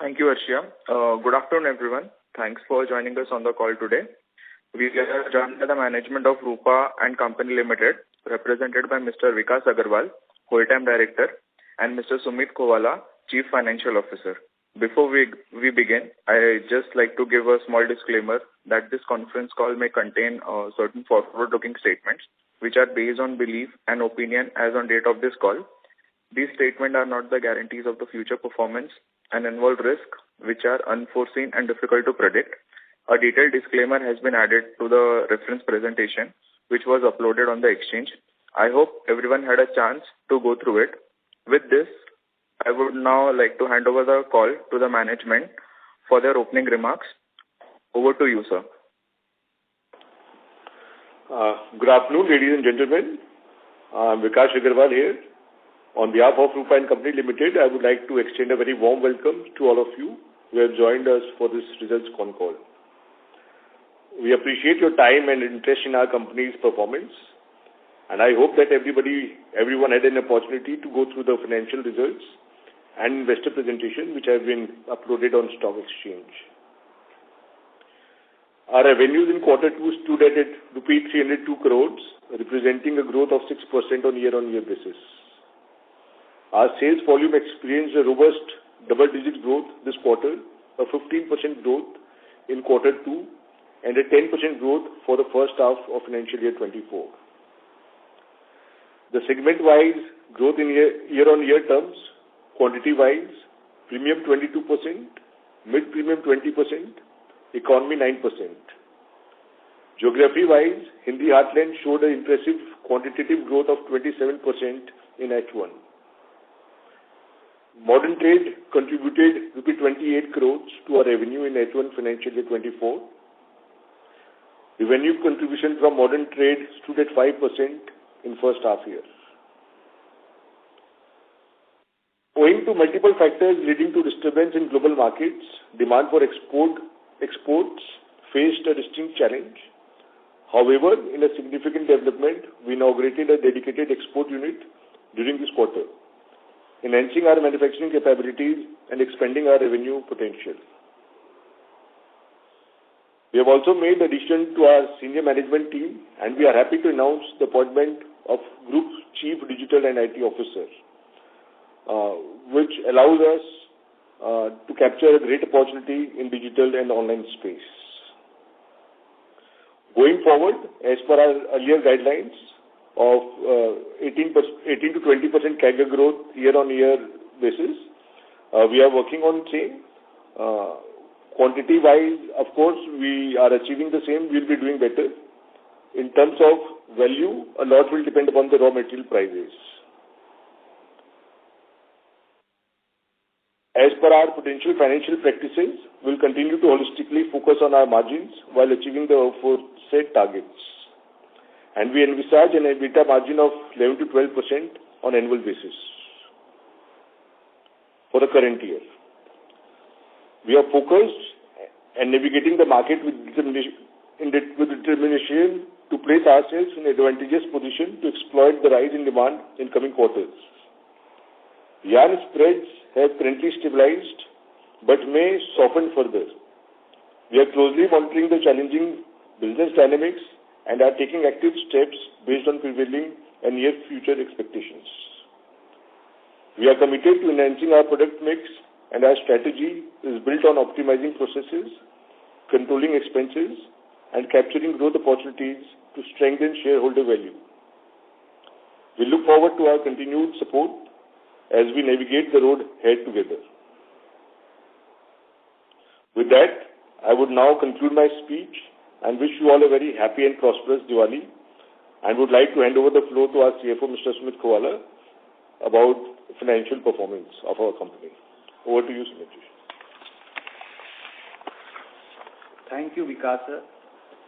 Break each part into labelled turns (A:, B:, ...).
A: Thank you, Arshia. Good afternoon, everyone. Thanks for joining us on the call today. We are joined by the management of Rupa and Company Limited, represented by Mr. Vikas Agarwal, Whole-Time Director, and Mr. Sumit Kovala, Chief Financial Officer. Before we begin, I just like to give a small disclaimer that this conference call may contain certain forward-looking statements which are based on belief and opinion as on date of this call. These statements are not the guarantees of the future performance and involve risks which are unforeseen and difficult to predict. A detailed disclaimer has been added to the reference presentation, which was uploaded on the exchange. I hope everyone had a chance to go through it. With this, I would now like to hand over the call to the management for their opening remarks. Over to you, sir.
B: Good afternoon, ladies and gentlemen. I'm Vikas Agarwal here. On behalf of Rupa and Company Limited, I would like to extend a very warm welcome to all of you who have joined us for this results Concall. We appreciate your time and interest in our company's performance, and I hope that everyone had an opportunity to go through the financial results and investor presentation which have been uploaded on Stock Exchange. Our revenues in Q2 stood at rupees 302 crores, representing a growth of 6% on year-on-year basis. Our sales volume experienced a robust double-digit growth this quarter, a 15% growth in Q2, and a 10% growth for the first half of financial year 24. The segment-wise growth in year-on-year terms, quantity-wise, premium 22%, mid-premium 20%, economy 9%. Geography-wise, Hindi Heartland showed an impressive quantitative growth of 27% in H1. Modern trade contributed rupees 28 crores to our revenue in H1 financial year 24. Revenue contribution from modern trade stood at 5% in first half year. Owing to multiple factors leading to disturbance in global markets, demand for exports faced a distinct challenge. However, in a significant development, we inaugurated a dedicated export unit during this quarter, enhancing our manufacturing capabilities and expanding our revenue potential. We have also made addition to our senior management team, and we are happy to announce the appointment of Group Chief Digital and IT Officer, which allows us to capture a great opportunity in digital and online space. Going forward, as per our earlier guidelines of 18 to 20% CAGR growth year-on-year basis, we are working on same. Quantity-wise, of course, we are achieving the same. We'll be doing better. In terms of value, a lot will depend upon the raw material prices. As per our potential financial practices, we'll continue to holistically focus on our margins while achieving the aforesaid targets. And we envisage an EBITDA margin of 11 to 12% on annual basis for the current year. We are focused and navigating the market with determination to place ourselves in an advantageous position to exploit the rise in demand in coming quarters. Yarn spreads have currently stabilized but may soften further. We are closely monitoring the challenging business dynamics and are taking active steps based on prevailing and near future expectations. We are committed to enhancing our product mix, and our strategy is built on optimizing processes, controlling expenses, and capturing growth opportunities to strengthen shareholder value. We look forward to our continued support as we navigate the road ahead together. With that, I would now conclude my speech and wish you all a very happy and prosperous Diwali, and would like to hand over the floor to our CFO, Mr. Sumit Kovala, about financial performance of our company. Over to you, Sumit.
C: Thank you, Vikas sir.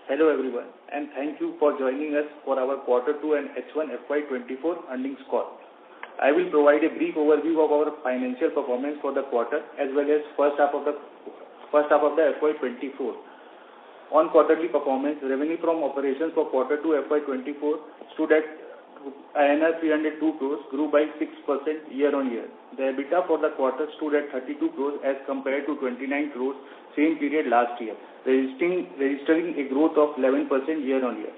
C: Hello everyone, and thank you for joining us for our Q2 and H1 FY24 earnings call. I will provide a brief overview of our financial performance for the quarter as well as first half of the FY24. On quarterly performance, revenue from operations for Q2 FY24 stood at INR 302 crores, grew by 6% year-on-year. The EBITDA for the quarter stood at 32 crores as compared to 29 crores same period last year, registering a growth of 11% year-on-year.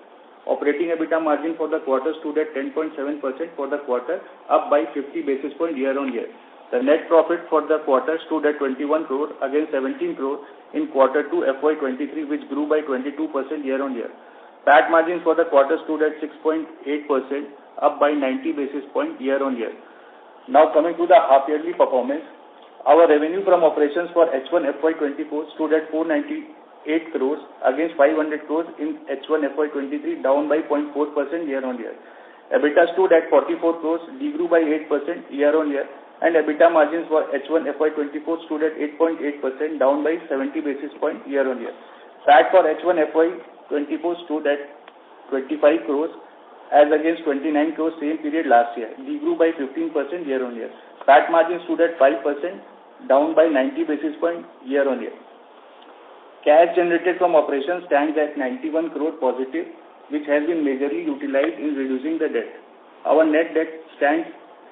C: Operating EBITDA margin for the quarter stood at 10.7% for the quarter, up by 50 basis points year-on-year. The net profit for the quarter stood at 21 crore against 17 crore in quarter 2 FY23, which grew by 22% year-on-year. PAT margins for the quarter stood at 6.8%, up by 90 basis points year-on-year. Now coming to the half-yearly performance, our revenue from operations for H1 FY24 stood at 498 crores against 500 crores in H1 FY23, down by 0.4% year-on-year. EBITDA stood at 44 crores, degrew by 8% year-on-year, and EBITDA margins for H1 FY24 stood at 8.8%, down by 70 basis points year-on-year. PAT for H1 FY24 stood at 25 crores as against 29 crores same period last year, degrew by 15% year-on-year. PAT margin stood at 5%, down by 90 basis points year-on-year. Cash generated from operations stands at 91 crore positive, which has been majorly utilized in reducing the debt. Our net debt stands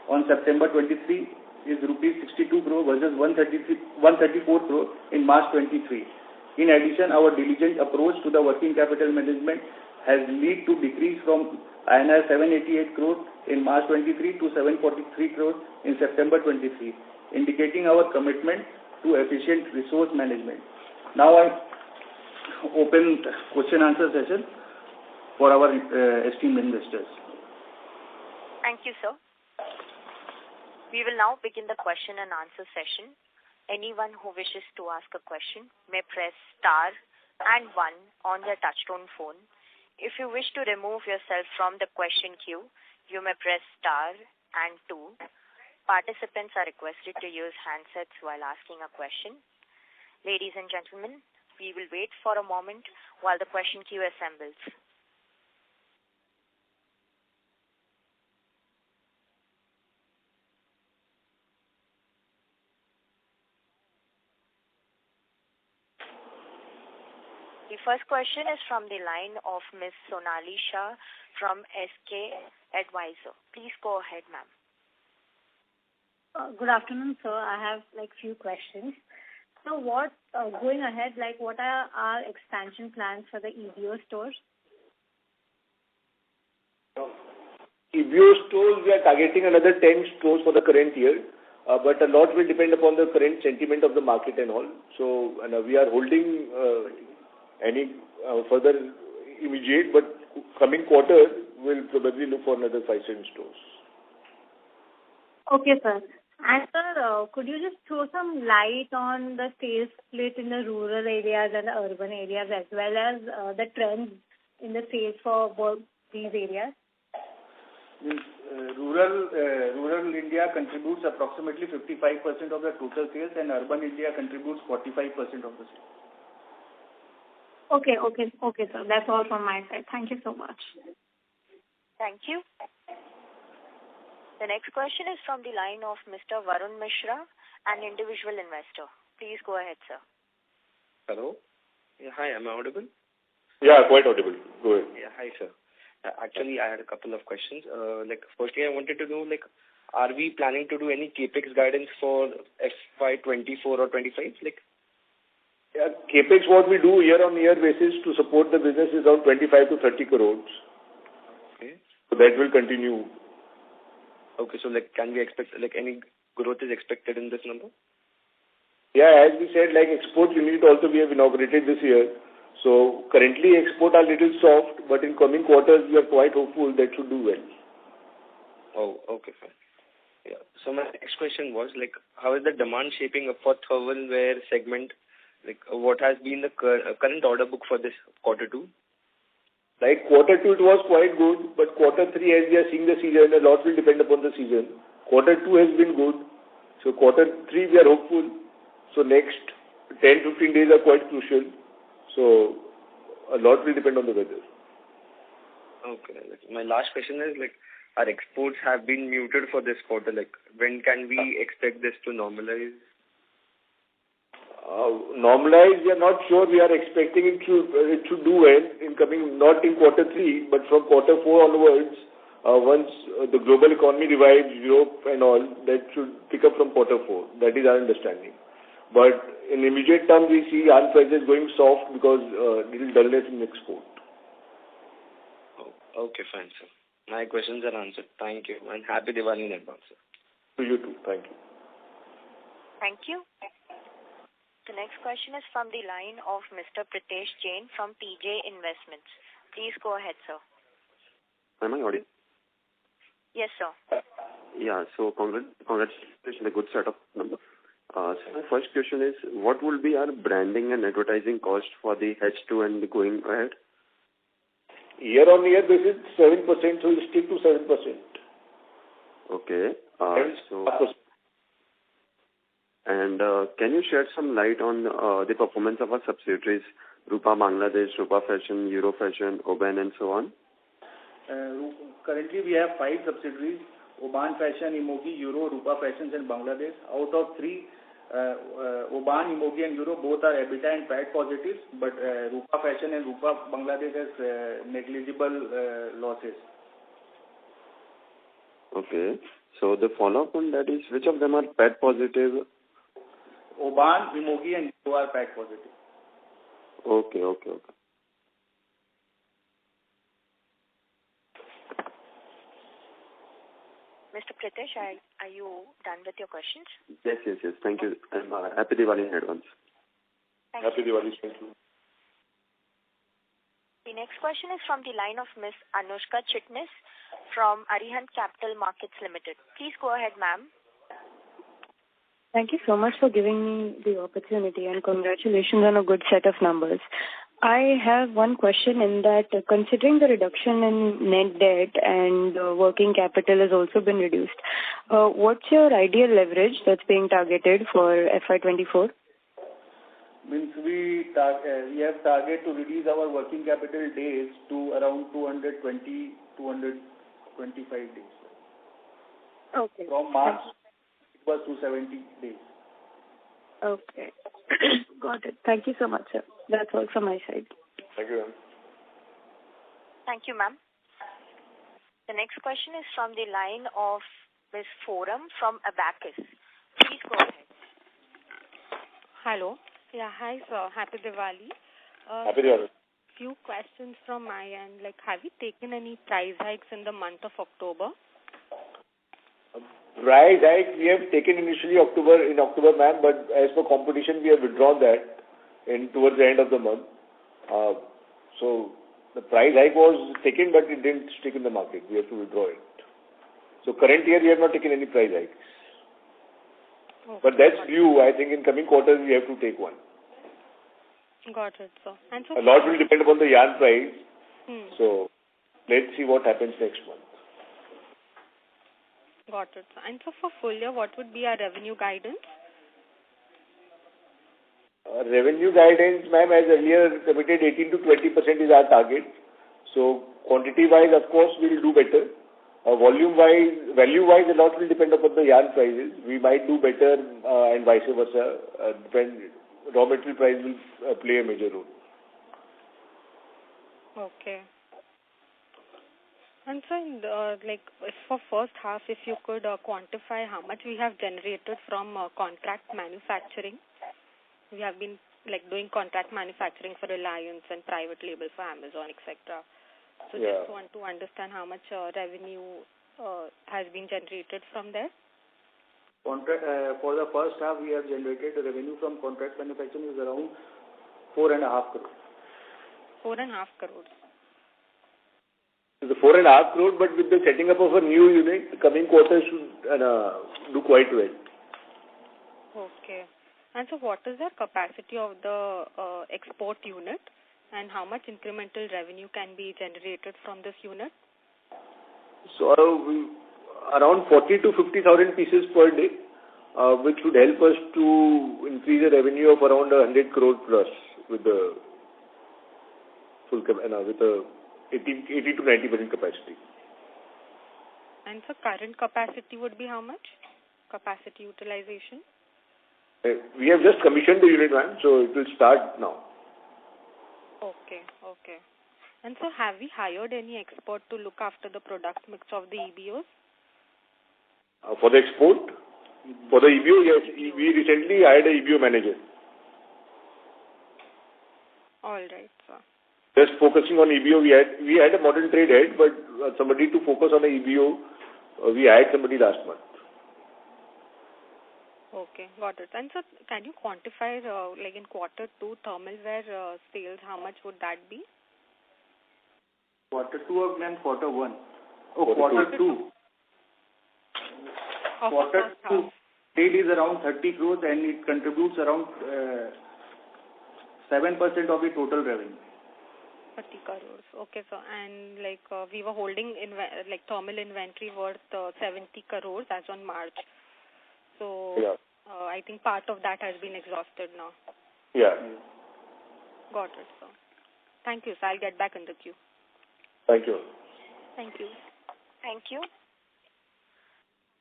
C: on September 23 is rupees 62 crore versus 134 crore in March 23. In addition, our diligent approach to the working capital management has led to decrease from INR 788 crore in March 23 to 743 crore in September 23, indicating our commitment to efficient resource management. Now I open question answer session for our esteemed investors.
D: Thank you, sir. We will now begin the question and answer session. Anyone who wishes to ask a question may press star and 1 on their touchtone phone. If you wish to remove yourself from the question queue, you may press star and 2. Participants are requested to use handsets while asking a question. Ladies and gentlemen, we will wait for a moment while the question queue assembles. The first question is from the line of Ms. Sonali Shah from SK Advisor. Please go ahead, ma'am.
E: Good afternoon, sir. I have few questions. So what, going ahead, what are our expansion plans for the EBO stores?
B: EBO stores, we are targeting another 10 stores for the current year. But a lot will depend upon the current sentiment of the market and all. So we are holding any further immediate, but coming quarter, we'll probably look for another 5-7 stores.
E: Okay, sir. And sir, could you just throw some light on the sales split in the rural areas and the urban areas, as well as the trends in the sales for both these areas?
C: Rural India contributes approximately 55% of the total sales, and urban India contributes 45% of the sales.
E: Okay, sir. That's all from my side. Thank you so much.
D: Thank you. The next question is from the line of Mr. Varun Mishra, an individual investor. Please go ahead, sir.
F: Hello. Yeah, hi. Am I audible?
B: Yeah, quite audible. Go ahead.
F: Yeah, hi, sir. Actually, I had a couple of questions. Firstly, I wanted to know, are we planning to do any capex guidance for FY24 or 25?
B: Yeah, capex, what we do year-on-year basis to support the business is around 25 to 30 crores.
F: Okay.
B: So that will continue.
F: Okay, so can we expect any growth is expected in this number?
B: Yeah, as we said, export unit also we have inaugurated this year. So currently export are little soft, but in coming quarters we are quite hopeful that should do well.
F: Oh, okay, fine. Yeah. So my next question was how is the demand shaping up for thermalware segment? What has been the current order book for this quarter 2?
B: Quarter 2 it was quite good, but quarter 3 as we are seeing the season, a lot will depend upon the season. Quarter 2 has been good, so quarter 3 we are hopeful. So next 10-15 days are quite crucial. So a lot will depend on the weather.
F: Okay. My last question is our exports have been muted for this quarter. When can we expect this to normalize?
B: Normalize, we are not sure. We are expecting it should do well in coming, not in quarter 3, but from quarter 4 onwards, once the global economy revives, Europe and all, that should pick up from Q4. That is our understanding. But in immediate term, we see yarn prices going soft because little dullness in export.
F: Oh, okay, fine, sir. My questions are answered. Thank you. And happy Diwali in advance, sir.
B: To you too. Thank you.
D: Thank you. The next question is from the line of Mr. Pritesh Jain from TJ Investments. Please go ahead, sir.
G: Am I audible?
D: Yes, sir.
G: Yeah, so congratulations on a good set of numbers. So my first question is, what will be our branding and advertising cost for the H2 and going ahead?
B: Year on year basis, 7%, so we'll stick to 7%.
G: Okay. Can you shed some light on the performance of our subsidiaries, Rupa Bangladesh, Rupa Fashion, Euro Fashion, Oban, and so on?
C: Currently, we have 5 subsidiaries: Oban Fashion, Emogi, Euro, Rupa Fashions, and Bangladesh. Out of 3, Oban, Emogi, and Euro both are EBITDA and PAT positives, but Rupa Fashion and Rupa Bangladesh has negligible losses.
G: Okay. So the follow-up on that is, which of them are PAT positive?
C: Oban, Emogi, and Euro are PAT positive.
G: Okay.
D: Mr. Pritesh, are you done with your questions?
G: Yes. Thank you. And happy Diwali in advance.
B: Happy Diwali. Thank you.
D: The next question is from the line of Ms. Anushka Chitnis from Arihant Capital Markets Limited. Please go ahead, ma'am.
H: Thank you so much for giving me the opportunity, and congratulations on a good set of numbers. I have one question in that, considering the reduction in net debt and working capital has also been reduced, what's your ideal leverage that's being targeted for FY24?
C: Means we have target to reduce our working capital days to around 225 days.
H: Okay.
C: From March, it was 270 days.
H: Okay. Got it. Thank you so much, sir. That's all from my side.
B: Thank you, ma'am.
D: Thank you, ma'am. The next question is from the line of Ms. Forum from Abacus. Please go ahead.
I: Hello. Yeah, hi, sir. Happy Diwali.
B: Happy Diwali.
I: Few questions from my end. Like, have you taken any price hikes in the month of October?
B: Price hike we have taken initially in October, ma'am, but as per competition, we have withdrawn that towards the end of the month. So the price hike was taken, but it didn't stick in the market. We have to withdraw it. So current year, we have not taken any price hikes. Okay. But that's due. I think in coming quarters, we have to take one.
I: Got it, sir. And so
B: a lot will depend upon the yarn price.
I: So
B: let's see what happens next month.
I: Got it. And so for full year, what would be our revenue guidance?
B: Revenue guidance, ma'am, as earlier committed, 18 to 20% is our target. So quantity-wise, of course, we will do better. Volume-wise, value-wise, a lot will depend upon the yarn prices. We might do better and vice versa. Raw material price will play a major role.
I: Okay. And so, for first half, if you could quantify how much we have generated from contract manufacturing. We have been doing contract manufacturing for Reliance and private label for Amazon, etc. So just want to understand how much revenue has been generated from there.
C: For the first half, we have generated the revenue from contract manufacturing is around 4.5 crores.
I: 4.5 crores.
B: The 4.5 crores, but with the setting up of a new unit, the coming quarters should do quite well.
I: Okay. And so what is the capacity of the export unit, and how much incremental revenue can be generated from this unit?
B: So around 40 to 50,000 pieces per day, which would help us to increase the revenue of around 100 crore plus with the full with the 80 to 90% capacity.
I: And so current capacity would be how much? Capacity utilization?
B: We have just commissioned the unit, ma'am, so it will start now.
I: Okay. And so have we hired any expert to look after the product mix of the EBOs?
B: For the export? For the EBO, yes. We recently hired a EBO manager.
I: All right, sir.
B: Just focusing on EBO, we had a modern trade head, but somebody to focus on the EBO, we hired somebody last month.
I: Okay, got it. And so can you quantify, like in quarter 2, thermal wear sales, how much would that be?
C: Quarter 2 and quarter 1.
B: Quarter
C: 2. Quarter 2 sale is around 30 crores and it contributes around 7% of the total revenue.
I: 30 crores. Okay, sir. And like we were holding thermal inventory worth 70 crores as on March. So yeah. I think part of that has been exhausted now.
B: Yeah.
I: Got it, sir. Thank you, sir. I'll get back in the queue.
B: Thank you.
I: Thank you.
D: Thank you.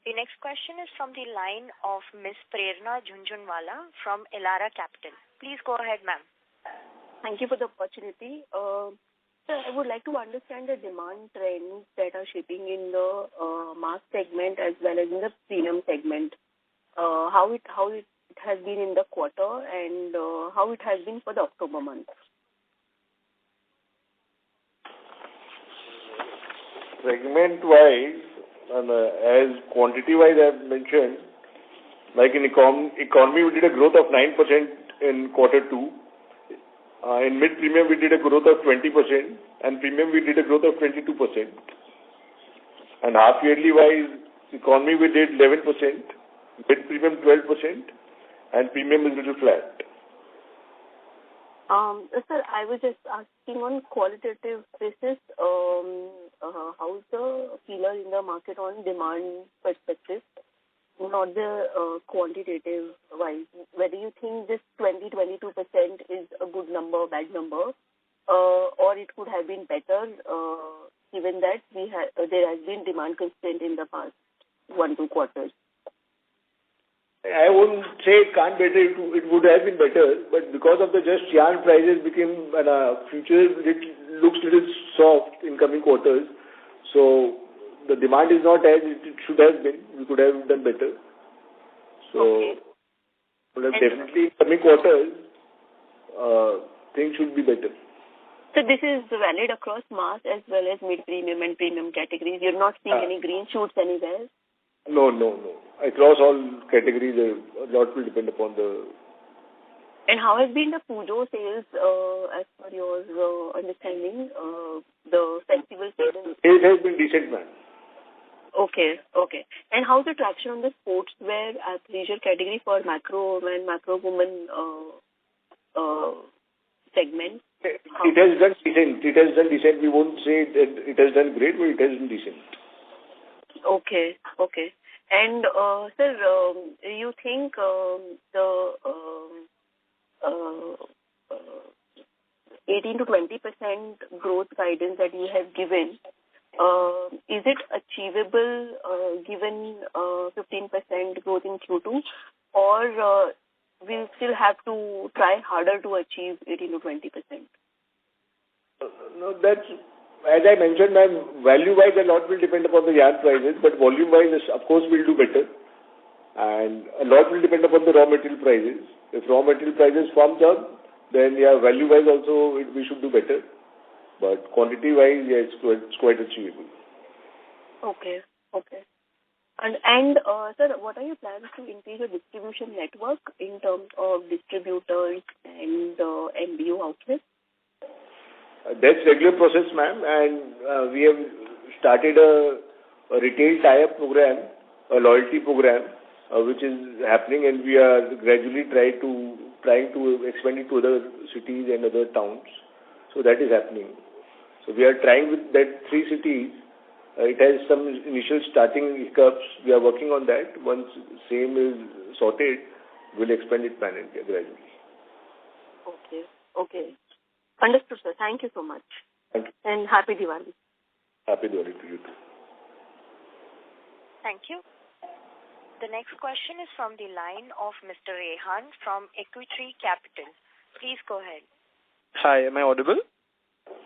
D: The next question is from the line of Ms. Prerna Jhunjhunwala from Elara Capital. Please go ahead, ma'am.
J: Thank you for the opportunity. Sir, I would like to understand the demand trends that are shaping in the mass segment as well as in the premium segment. How it has been in the quarter and how it has been for the October month.
B: Segment-wise, as quantity-wise I have mentioned, like in economy we did a growth of 9% in quarter 2. In mid-premium we did a growth of 20% and premium we did a growth of 22%. And half-yearly-wise, economy we did 11%, mid-premium 12% and premium is a little flat.
J: Sir, I was just asking on qualitative basis, how's the feeler in the market on demand perspective, not the quantitative wise. Whether you think this 20-22% is a good number, bad number, or it could have been better, given that there has been demand constraint in the past 1-2 quarters.
B: I wouldn't say it can't better. It would have been better, but because of the just yarn prices became future, it looks little soft in coming quarters. So the demand is not as it should have been. We could have done better. So definitely in coming quarters, things should be better.
J: So this is valid across mass as well as mid-premium and premium categories. You're not seeing any green shoots anywhere?
B: No. Across all categories, a lot will depend upon the...
J: And how has been the Pujo sales as per your understanding, the festival sales?
B: It has been decent, ma'am.
J: Okay. And how's the traction on the sportswear athleisure category for macro and macro woman segment?
B: It has done decent. We won't say it has done great, but it has been decent.
J: Okay. And sir, you think the 18 to 20% growth guidance that you have given, is it achievable given 15% growth in Q2, or we'll still have to try harder to achieve 18 to 20%?
B: No, that's, as I mentioned, ma'am, value-wise a lot will depend upon the yarn prices, but volume-wise, of course, we'll do better. And a lot will depend upon the raw material prices. If raw material prices firms up, then value-wise also we should do better. But quantity-wise, it's quite achievable.
J: Okay. And sir, what are your plans to increase your distribution network in terms of distributors and MBO outlets?
B: That's regular process, ma'am, and we have started a retail tie-up program, a loyalty program, which is happening, and we are gradually trying to expand it to other cities and other towns. So that is happening. So we are trying with that 3 cities. It has some initial starting hiccups. We are working on that. Once same is sorted, we'll expand it pan-India gradually.
J: Okay. Understood, sir. Thank you so much.
B: Thank you.
J: And Happy Diwali.
B: Happy Diwali to you too.
D: Thank you. The next question is from the line of Mr. Rehan from Equitree Capital. Please go ahead.
K: Hi, am I audible?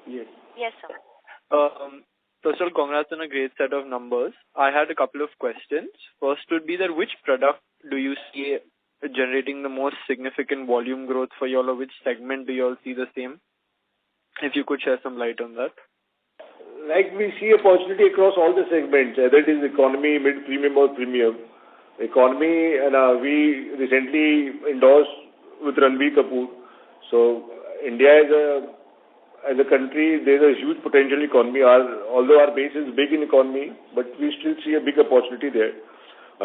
C: Yes.
D: Yes, sir.
K: First of all, congrats on a great set of numbers. I had a couple of questions. First would be that which product do you see generating the most significant volume growth for you all, or which segment do you all see the same? If you could share some light on that.
B: Like we see opportunity across all the segments, whether it is economy, mid-premium or premium. Economy, and we recently endorsed with Ranbir Kapoor. So India as a country, there is a huge potential economy. Although our base is big in economy, but we still see a big opportunity there.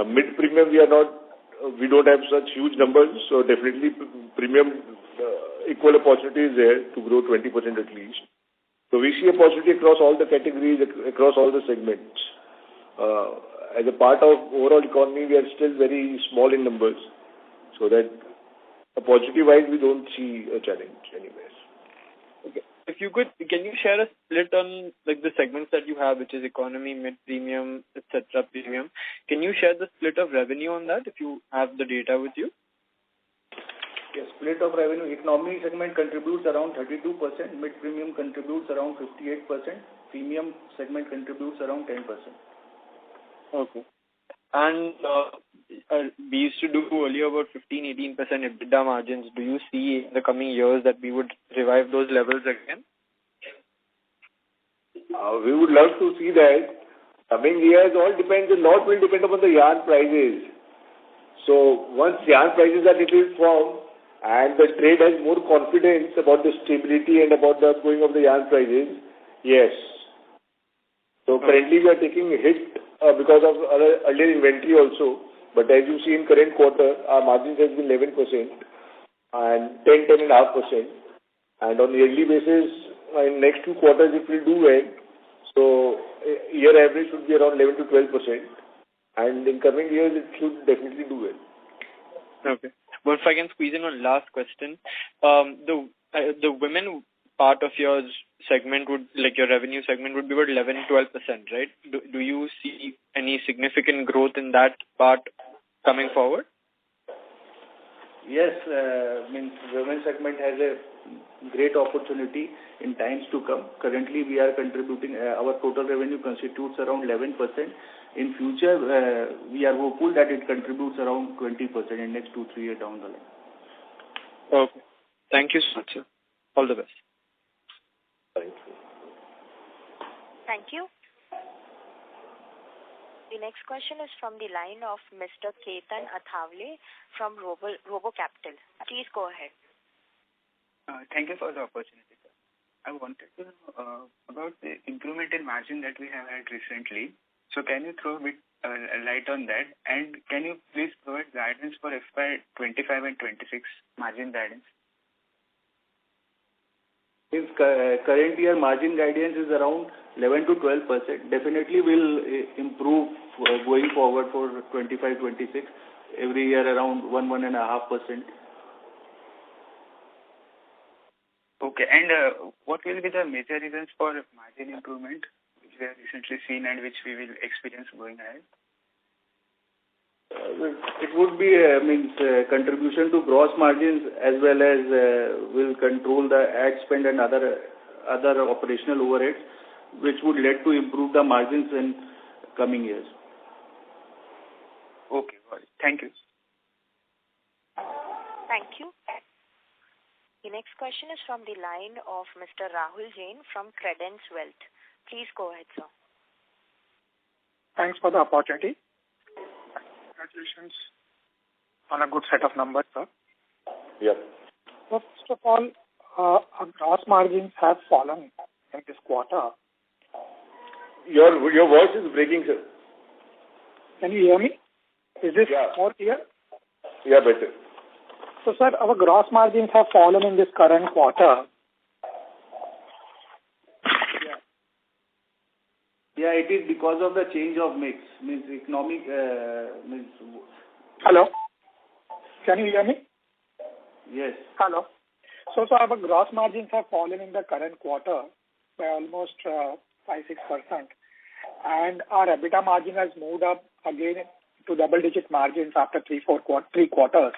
B: Mid-premium, we don't have such huge numbers, so definitely premium equal opportunity is there to grow 20% at least. So we see opportunity across all the categories, across all the segments. As a part of overall economy, we are still very small in numbers, so that opportunity-wise, we don't see a challenge anywhere.
K: Okay. If you could, can you share a split on like the segments that you have, which is economy, mid-premium, etc., premium? Can you share the split of revenue on that if you have the data with you?
C: Yes, split of revenue. Economy segment contributes around 32%, mid-premium contributes around 58%, premium segment contributes around 10%.
K: Okay. And we used to do earlier about 15-18% EBITDA margins. Do you see in the coming years that we would revive those levels again?
B: We would love to see that. Coming years, all depends. A lot will depend upon the yarn prices. So once yarn prices are little firm and the trade has more confidence about the stability and about the going of the yarn prices, yes. So currently we are taking a hit because of earlier inventory also. But as you see in current quarter, our margins has been 11% and 10.5%. And on a yearly basis, in next 2 quarters, it will do well. So year average should be around 11 to 12%. And in coming years, it should definitely do well.
K: Okay. But if I can squeeze in one last question, the women part of your segment would, like your revenue segment, would be about 11-12%, right? Do you see any significant growth in that part coming forward?
C: Yes, women segment has a great opportunity in times to come. Currently, we are contributing, our total revenue constitutes around 11%. In future, we are hopeful that it contributes around 20% in next 2-3 years down the line.
K: Okay. Thank you so much, sir. All the best.
B: Thank you.
D: Thank you. The next question is from the line of Mr. Ketan Athavale from Robo Capital. Please go ahead.
L: Thank you for the opportunity, sir. I wanted to know about the improvement in margin that we have had recently. So can you throw a bit light on that? And can you please provide guidance for FY25 and 26 margin guidance?
C: If current year margin guidance is around 11 to 12%, definitely will improve going forward for 25-26, every year around 1-1.5%.
L: Okay, and what will be the major reasons for margin improvement which we have recently seen and which we will experience going ahead?
C: It would be contribution to gross margins, as well as will control the ad spend and other operational overheads, which would lead to improve the margins in coming years.
L: Okay, got it. Thank you.
D: Thank you. The next question is from the line of Mr. Rahul Jain from Credence Wealth. Please go ahead, sir.
M: Thanks for the opportunity. Congratulations on a good set of numbers, sir.
B: Yep.
M: First of all, our gross margins have fallen in this quarter.
B: Your voice is breaking, sir.
M: Can you hear me? Is this more clear?
B: Yeah, better.
M: So, sir, our gross margins have fallen in this current quarter.
C: Yeah, it is because of the change of mix. Economic.
M: Hello? Can you hear me?
C: Yes.
M: Hello? So our gross margins have fallen in the current quarter by almost 5-6%. And our EBITDA margin has moved up again to double-digit margins after 3 quarters.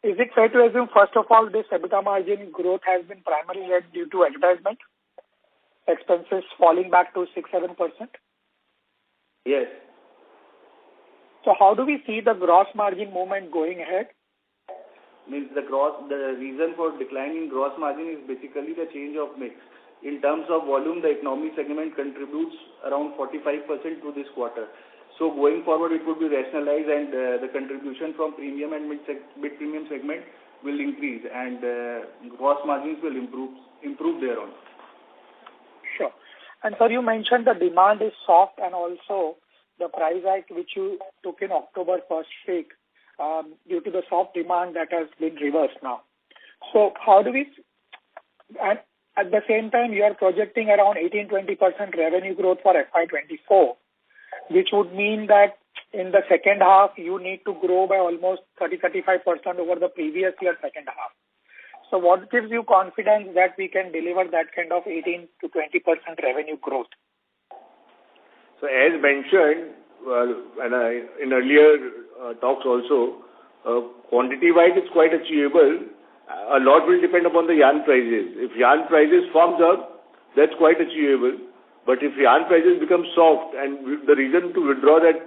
M: is it fair to assume, first of all, this EBITDA margin growth has been primarily led due to advertisement expenses falling back to 6-7%?
C: Yes.
M: So how do we see the gross margin movement going ahead?
C: Means the reason for decline in gross margin is basically the change of mix. In terms of volume, the economy segment contributes around 45% to this quarter. So going forward, it would be rationalized, and the contribution from premium and mid-premium segment will increase, and gross margins will improve thereon.
M: Sure. And sir, you mentioned the demand is soft, and also the price hike which you took in October first week due to the soft demand that has been reversed now. So how do we, and at the same time you are projecting around 18-20% revenue growth for FY24, which would mean that in the second half you need to grow by almost 30-35% over the previous year second half. So what gives you confidence that we can deliver that kind of 18 to 20% revenue growth?
B: So as mentioned, in earlier talks also, quantity-wise it's quite achievable. A lot will depend upon the yarn prices. If yarn prices firms up, that's quite achievable. But if yarn prices become soft, and the reason to withdraw that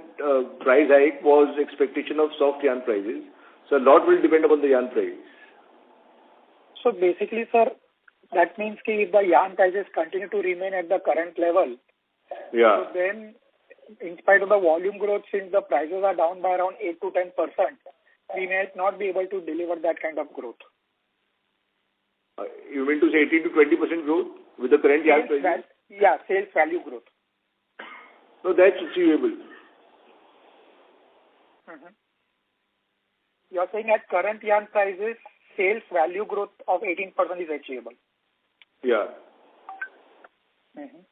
B: price hike was expectation of soft yarn prices, so a lot will depend upon the yarn price.
M: So basically, sir, that means if the yarn prices continue to remain at the current level, so then in spite of the volume growth, since the prices are down by around 8 to 10%, we may not be able to deliver that kind of growth.
B: You mean to say 18 to 20% growth with the current yarn prices?
M: Yeah, sales value growth.
B: So that's achievable.
M: Mm-hmm. You're saying at current yarn prices, sales value growth of 18% is achievable?
B: Yeah.
M: Mm-hmm.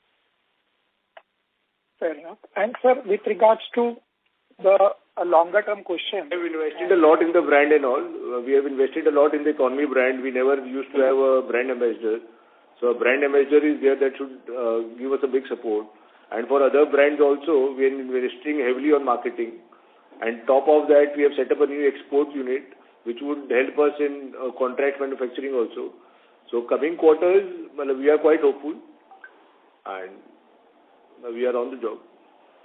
M: Fair enough. And sir, with regards to the longer term question.
B: We have invested a lot in the brand and all. We have invested a lot in the economy brand. We never used to have a brand ambassador. So a brand ambassador is there that should give us a big support. And for other brands also, we are investing heavily on marketing. And top of that, we have set up a new export unit, which would help us in contract manufacturing also. So coming quarters, we are quite hopeful. And we are on the job.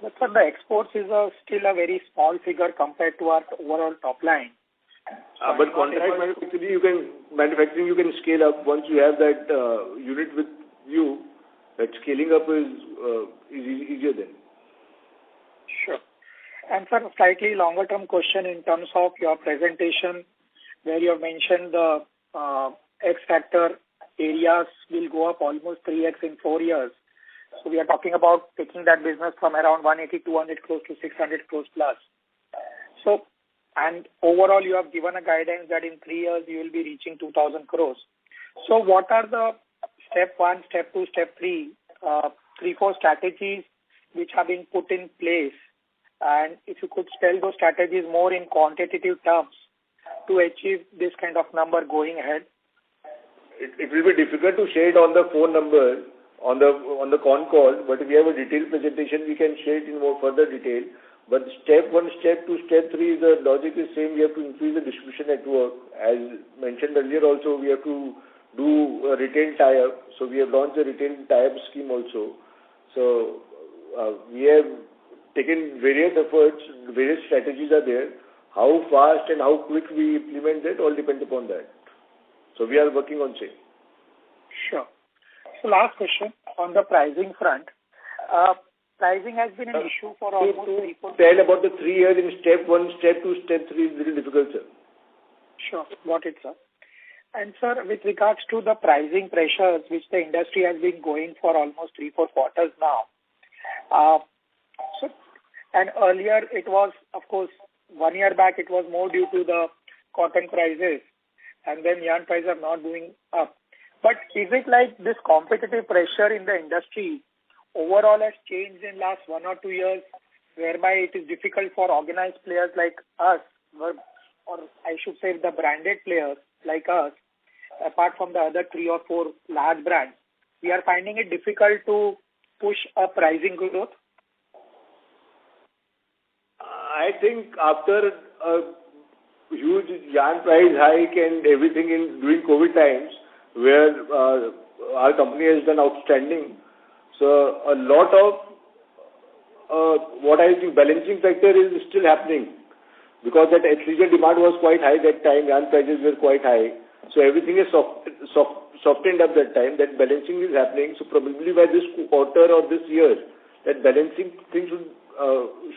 M: But sir, the exports is still a very small figure compared to our overall top line.
B: But contract manufacturing you can scale up once you have that unit with you. That scaling up is easier then.
M: Sure. And sir, slightly longer term question in terms of your presentation, where you have mentioned the X factor areas will go up almost 3x in 4 years. So we are talking about taking that business from around 180, 200 crores to 600 crores plus. So, and overall you have given a guidance that in 3 years you will be reaching 2,000 crores. So what are the step 1, step 2, step 3, 3-4 strategies which have been put in place? And if you could spell those strategies more in quantitative terms to achieve this kind of number going ahead.
B: It will be difficult to share it on the phone number on the Concall, but if we have a detailed presentation, we can share it in more further detail. But step 1, step 2, step 3, the logic is same. We have to increase the distribution network. As mentioned earlier also, we have to do a retail tie-up. So we have launched a retail tie-up scheme also. So we have taken various efforts, various strategies are there. How fast and how quick we implement that all depends upon that. So we are working on same.
M: Sure. So last question on the pricing front. Pricing has been an issue for almost 3-4
B: Tell about the 3 years in step 1, step 2, step 3 is very difficult, sir.
M: Sure. Got it, sir. And sir, with regards to the pricing pressures which the industry has been going for almost 3-4 quarters now. And earlier it was, of course, 1 year back it was more due to the cotton prices, and then yarn prices are not going up. But is it like this competitive pressure in the industry overall has changed in last 1 or 2 years, whereby it is difficult for organized players like us, or I should say the branded players like us, apart from the other 3 or 4 large brands, we are finding it difficult to push a pricing growth?
B: I think after huge yarn price hike and everything during COVID times, where our company has done outstanding. So a lot of what I think balancing factor is still happening, because that athleisure demand was quite high that time, yarn prices were quite high. So everything is softened up that time. That balancing is happening. So probably by this quarter or this year, that balancing thing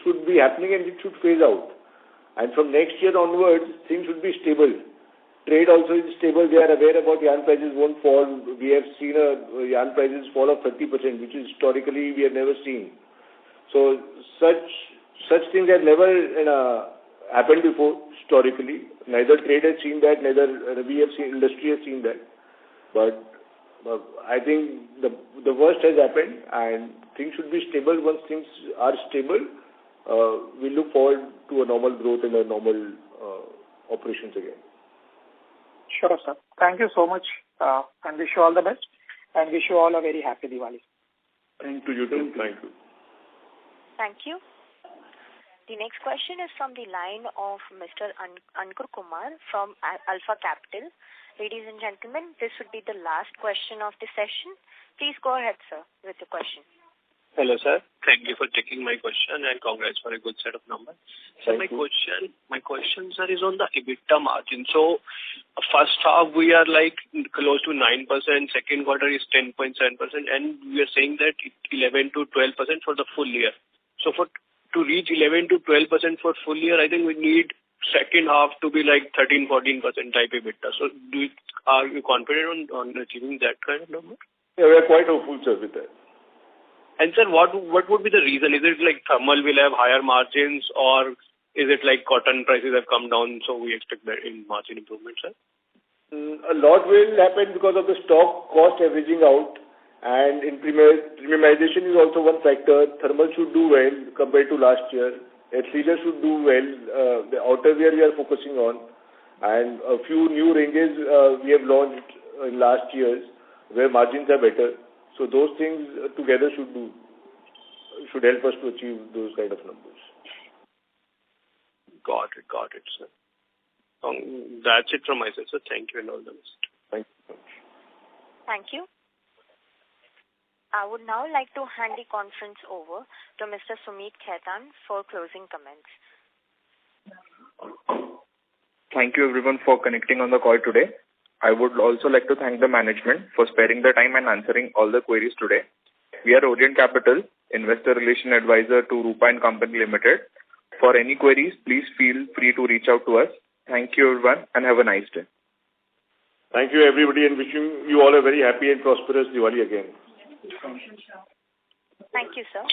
B: should be happening and it should phase out. And from next year onwards, things should be stable. Trade also is stable. They are aware about yarn prices won't fall. We have seen yarn prices fall of 30%, which is historically we have never seen. So such things have never happened before historically. Neither trade has seen that, neither we have seen, industry has seen that. But I think the worst has happened and things should be stable. Once things are stable, we look forward to a normal growth and a normal operations again.
M: Sure, sir. Thank you so much, and wish you all the best, and wish you all a very happy Diwali.
B: Thank you too. Thank you.
D: Thank you. The next question is from the line of Mr. Ankur Kumar from Alpha Capital. Ladies and gentlemen, this would be the last question of the session. Please go ahead, sir, with the question.
N: Hello, sir. Thank you for taking my question and congrats for a good set of numbers. So my question, sir, is on the EBITDA margin. So first half we are like close to 9%, second quarter is 10.7%, and we are saying that 11 to 12% for the full year. So to reach 11 to 12% for full year, I think we need second half to be like 13-14% type EBITDA. So are you confident on achieving that kind of number?
B: Yeah, we are quite hopeful, sir, with that.
N: And sir, what would be the reason? Is it like thermal will have higher margins, or is it like cotton prices have come down, so we expect that in margin improvement, sir?
B: A lot will happen because of the stock cost averaging out, and in premiumization is also one factor. Thermal should do well compared to last year. Athleisure should do well. The outerwear we are focusing on, and a few new ranges we have launched in last years where margins are better. So those things together should help us to achieve those kind of numbers.
N: Got it, sir. That's it from my side, sir. Thank you and all the best.
B: Thank you so much.
D: Thank you. I would now like to hand the conference over to Mr. Sumit Khaitan for closing comments.
A: Thank you everyone for connecting on the call today. I would also like to thank the management for sparing the time and answering all the queries today. We are Orient Capital, Investor Relation Advisor to Rupa and Company Limited. For any queries, please feel free to reach out to us. Thank you everyone and have a nice day.
B: Thank you everybody and wishing you all a very happy and prosperous Diwali again.
D: Thank you, sir.